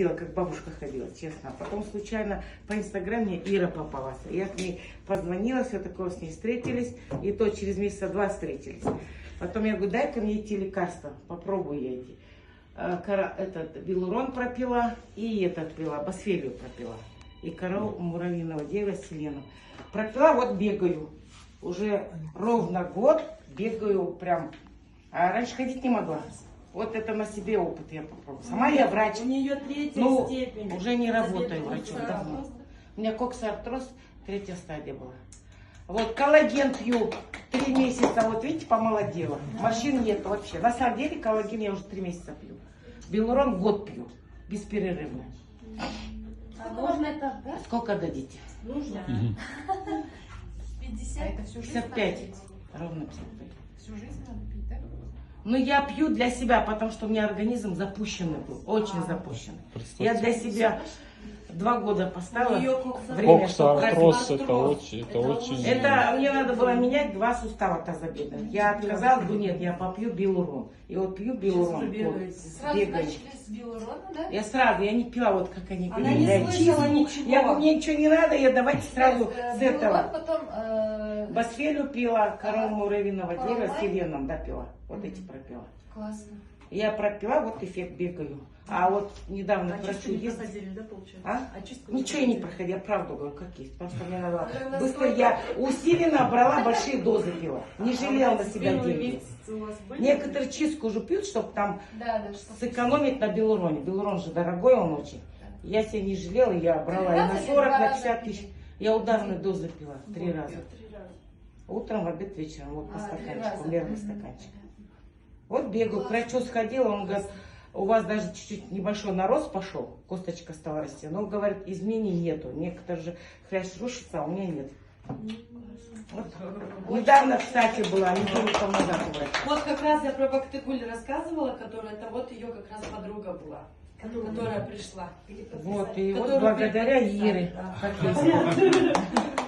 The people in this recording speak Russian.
ходила, как бабушка ходила, честно. А потом случайно по инстаграму мне Ира попалась. Я к ней позвонила, все такое, с ней встретились. И то через месяца 2 встретились. Потом я говорю, дай-ка мне эти лекарства, попробую я эти. Этот Белурон пропила и этот пила, Босфелию пропила. И кору муравьиного дерева с селеном. Пропила, вот бегаю. Уже ровно год бегаю прям. А раньше ходить не могла. Вот это на себе опыт я попробовала. Сама я врач. У нее третья Ну, степень. уже не работаю врачом давно. У меня коксартроз, 3-я стадия была. Вот коллаген пью 3 месяца, вот видите, помолодела. Морщин нет вообще. На самом деле коллаген я уже 3 месяца пью. Белурон год пью, бесперерывно. А можно это, да? Сколько дадите? Нужно. 50. Это всю жизнь 55. надо пить? Ровно 55. Всю жизнь надо пить, да? Ну, я пью для себя, потому что у меня организм запущенный был, очень запущенный. Я для себя 2 года поставила время, чтобы Коксартроз пропить. это очень... Это мне надо было менять 2 сустава тазобедренных. Я отказалась, говорю, нет, я попью Белурон. И вот пью Белурон. Вот, Сразу бегаю. начали с Белурона, да? Я сразу, я не пила, вот как они Она не говорят. слышала ничего. Я говорю, мне ничего не надо, я давайте сразу с Белурон, этого. потом... Босфелию пила, корову муравьиного дерева с Коровай. селеном, да, пила. Вот эти пропила. Классно. Я пропила, вот эффект бегаю. А вот недавно к врачу ездила. да, получается? А? Чистку Ничего я не проходила, я правду говорю, как есть. Потому что мне надо Насколько? быстро, я усиленно брала, большие дозы пила. Не жалела на себя деньги. Некоторые чистку уже пьют, чтобы там Да, да, что сэкономить на Белуроне. Белурон же дорогой он очень. Я себя не жалела, я брала и раза на или 40, два на раза 50 тысяч. Я ударные дозы пила 3 раза. 3 раза. Утром, в обед, вечером. Вот по 3 стаканчику, раза. мерный стаканчик. Вот бегаю, к врачу сходила, он говорит, у вас даже чуть-чуть небольшой нарост пошел, косточка стала расти, но, говорит, изменений нету. Некоторые же хрящ рушится, а у меня нет. Вот. Недавно, кстати, была, неделю тому назад у врача. Вот как раз я про Бактыгуль рассказывала, которая, это вот ее как раз подруга была, которая пришла. Вот, и вот Которую благодаря переписали, Ире. да. Как есть.